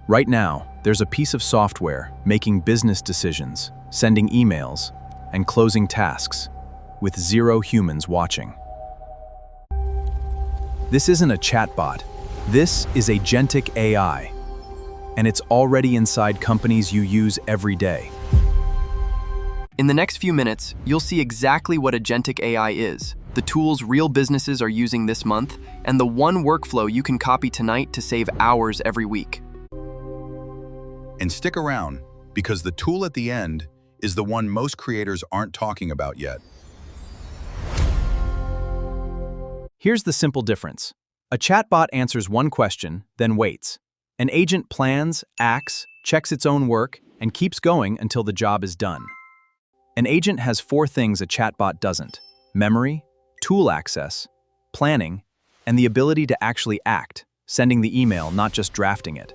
Right now, there's a piece of software making business decisions, sending emails, and closing tasks, with 0 humans watching. This isn't a chatbot. This is Agentic AI, and it's already inside companies you use every day. In the next few minutes, you'll see exactly what Agentic AI is, the tools real businesses are using this month, and the one workflow you can copy tonight to save hours every week. And stick around, because the tool at the end is the one most creators aren't talking about yet. Here's the simple difference. A chatbot answers one question, then waits. An agent plans, acts, checks its own work, and keeps going until the job is done. An agent has 4 things a chatbot doesn't: memory, tool access, planning, and the ability to actually act, sending the email, not just drafting it.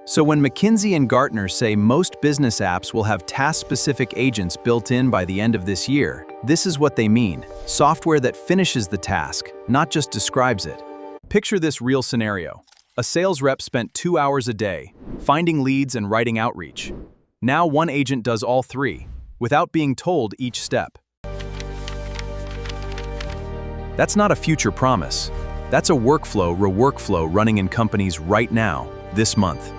So when McKinsey and Gartner say most business apps will have task-specific agents built in by the end of this year, this is what they mean: software that finishes the task, not just describes it. Picture this real scenario. A sales rep spent 2 hours a day, finding leads and writing outreach. Now one agent does all 3, without being told each step. That's not a future promise. That's a workflow running in companies right now, this month.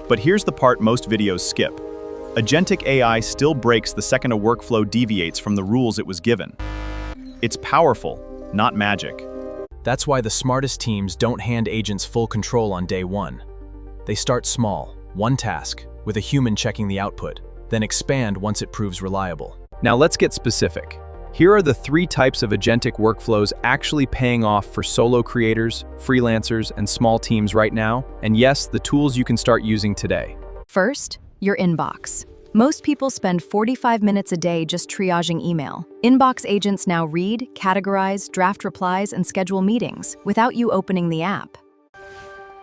But here's the part most videos skip. Agentic AI still breaks the second a workflow deviates from the rules it was given. It's powerful, not magic. That's why the smartest teams don't hand agents full control on day 1. They start small, one task, with a human checking the output, then expand once it proves reliable. Now let's get specific. Here are the 3 types of agentic workflows actually paying off for solo creators, freelancers, and small teams right now, and yes, the tools you can start using today. First, your inbox. Most people spend 45 minutes a day just triaging email. Inbox agents now read, categorize, draft replies, and schedule meetings without you opening the app.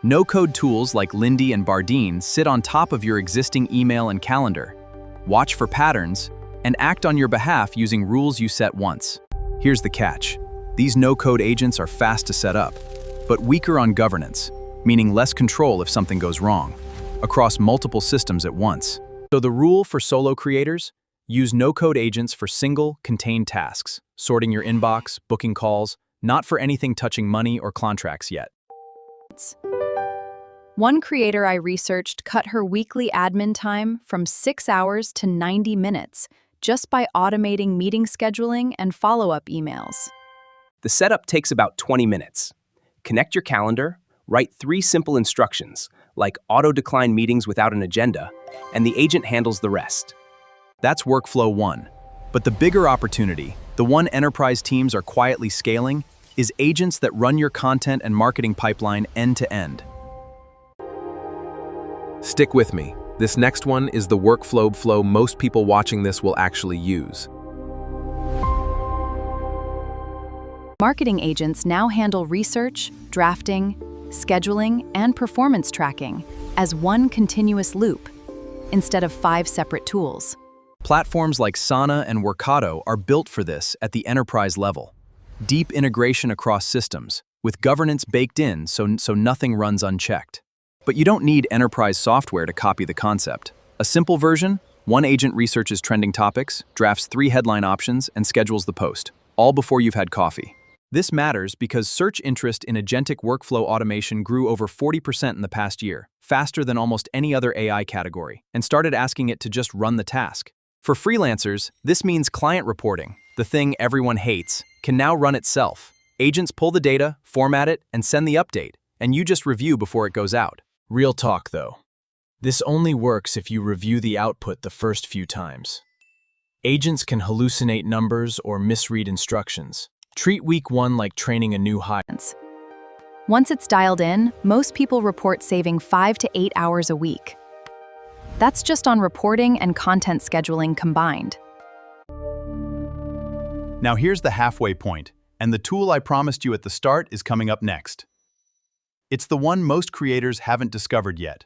No-code tools like Lindy and Bardeen sit on top of your existing email and calendar. Watch for patterns, and act on your behalf using rules you set once. Here's the catch. These no-code agents are fast to set up, but weaker on governance, meaning less control if something goes wrong, across multiple systems at once. So the rule for solo creators: use no-code agents for single, contained tasks, sorting your inbox, booking calls, not for anything touching money or contracts yet. One creator I researched cut her weekly admin time from 6 hours to 90 minutes, just by automating meeting scheduling and follow-up emails. The setup takes about 20 minutes. Connect your calendar, write 3 simple instructions, like auto-decline meetings without an agenda, and the agent handles the rest. That's workflow 1. But the bigger opportunity, the one enterprise teams are quietly scaling, is agents that run your content and marketing pipeline end-to-end. Stick with me. This next one is the workflow flow most people watching this will actually use. Marketing agents now handle research, drafting, scheduling, and performance tracking as one continuous loop, instead of 5 separate tools. Platforms like Sana and Workato are built for this at the enterprise level. Deep integration across systems, with governance baked in so nothing runs unchecked. But you don't need enterprise software to copy the concept. A simple version: one agent researches trending topics, drafts 3 headline options, and schedules the post, all before you've had coffee. This matters because search interest in agentic workflow automation grew over 40% in the past year, faster than almost any other AI category, and started asking it to just run the task. For freelancers, this means client reporting, the thing everyone hates, can now run itself. Agents pull the data, format it, and send the update, and you just review before it goes out. Real talk, though. This only works if you review the output the first few times. Agents can hallucinate numbers or misread instructions. Treat week 1 like training a new hire. Once it's dialed in, most people report saving 5 to 8 hours a week. That's just on reporting and content scheduling combined. Now here's the halfway point, and the tool I promised you at the start is coming up next. It's the one most creators haven't discovered yet.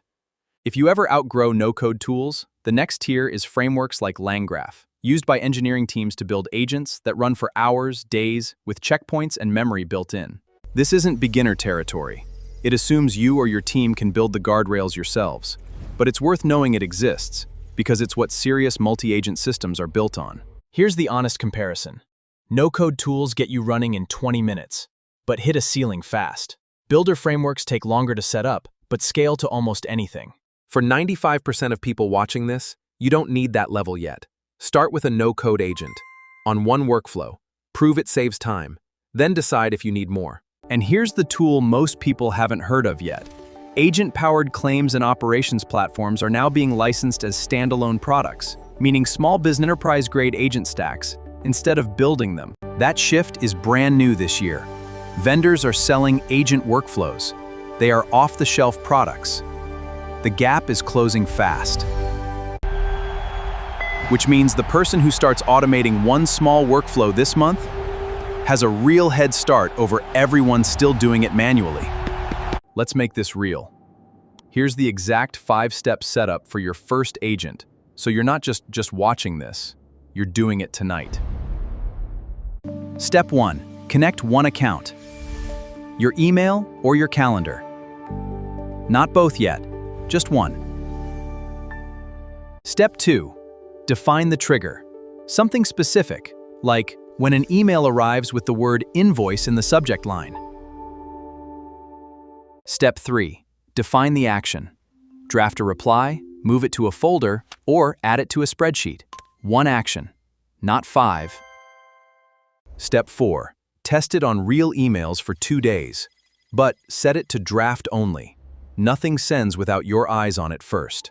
If you ever outgrow no-code tools, the next tier is frameworks like LangGraph, used by engineering teams to build agents that run for hours, days, with checkpoints and memory built in. This isn't beginner territory. It assumes you or your team can build the guardrails yourselves. But it's worth knowing it exists, because it's what serious multi-agent systems are built on. Here's the honest comparison. No-code tools get you running in 20 minutes, but hit a ceiling fast. Builder frameworks take longer to set up, but scale to almost anything. For 95% of people watching this, you don't need that level yet. Start with a no-code agent. On one workflow, prove it saves time, then decide if you need more. And here's the tool most people haven't heard of yet. Agent-powered claims and operations platforms are now being licensed as standalone products, meaning small business enterprise-grade agent stacks, instead of building them. That shift is brand new this year. Vendors are selling agent workflows. They are off-the-shelf products. The gap is closing fast. Which means the person who starts automating one small workflow this month has a real head start over everyone still doing it manually. Let's make this real. Here's the exact 5-step setup for your first agent, so you're not just watching this, you're doing it tonight. Step 1. Connect one account. Your email or your calendar. Not both yet, just one. Step 2. Define the trigger. Something specific, like when an email arrives with the word invoice in the subject line. Step 3. Define the action. Draft a reply, move it to a folder, or add it to a spreadsheet. One action, not 5. Step 4. Test it on real emails for 2 days, but set it to draft only. Nothing sends without your eyes on it first.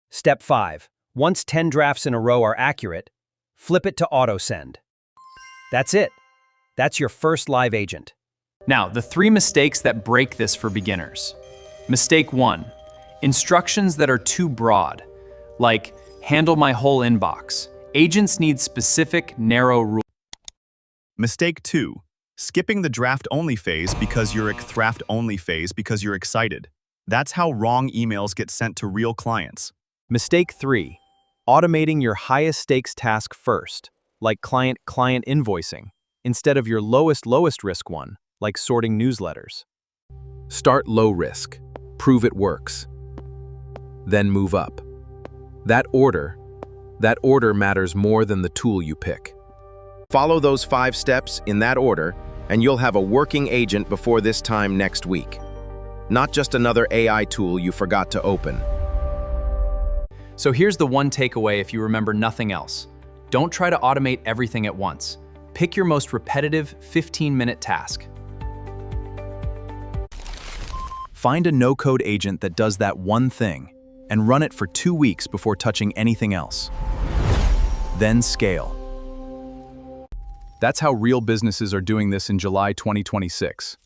Step 5. Once 10 drafts in a row are accurate, flip it to auto-send. That's it. That's your first live agent. Now, the 3 mistakes that break this for beginners. Mistake 1. Instructions that are too broad, like handle my whole inbox. Agents need specific, narrow rules. Mistake 2. Skipping the draft-only phase because you're excited. That's how wrong emails get sent to real clients. Mistake 3. Automating your highest stakes task first, like client invoicing, instead of your lowest risk one, like sorting newsletters. Start low risk. Prove it works. Then move up. That order matters more than the tool you pick. Follow those 5 steps in that order, and you'll have a working agent before this time next week. Not just another AI tool you forgot to open. So here's the one takeaway if you remember nothing else. Don't try to automate everything at once. Pick your most repetitive 15-minute task. Find a no-code agent that does that one thing and run it for 2 weeks before touching anything else. Then scale. That's how real businesses are doing this in July 2026.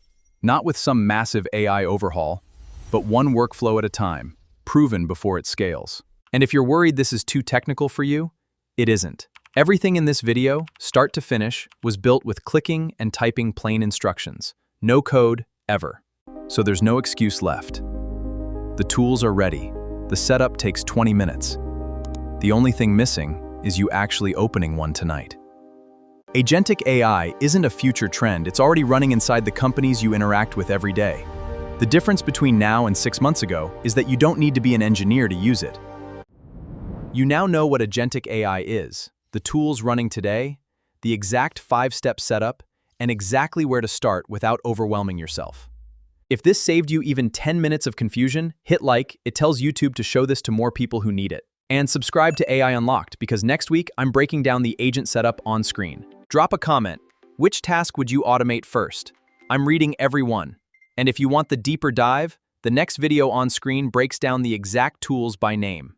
Not with some massive AI overhaul, but one workflow at a time, proven before it scales. And if you're worried this is too technical for you, it isn't. Everything in this video, start to finish, was built with clicking and typing plain instructions. No code, ever. So there's no excuse left. The tools are ready. The setup takes 20 minutes. The only thing missing is you actually opening one tonight. Agentic AI isn't a future trend, it's already running inside the companies you interact with every day. The difference between now and 6 months ago is that you don't need to be an engineer to use it. You now know what Agentic AI is, the tools running today, the exact 5-step setup, and exactly where to start without overwhelming yourself. If this saved you even 10 minutes of confusion, hit like, it tells YouTube to show this to more people who need it. And subscribe to AI Unlocked, because next week I'm breaking down the agent setup on screen. Drop a comment. Which task would you automate first? I'm reading every one. And if you want the deeper dive, the next video on screen breaks down the exact tools by name.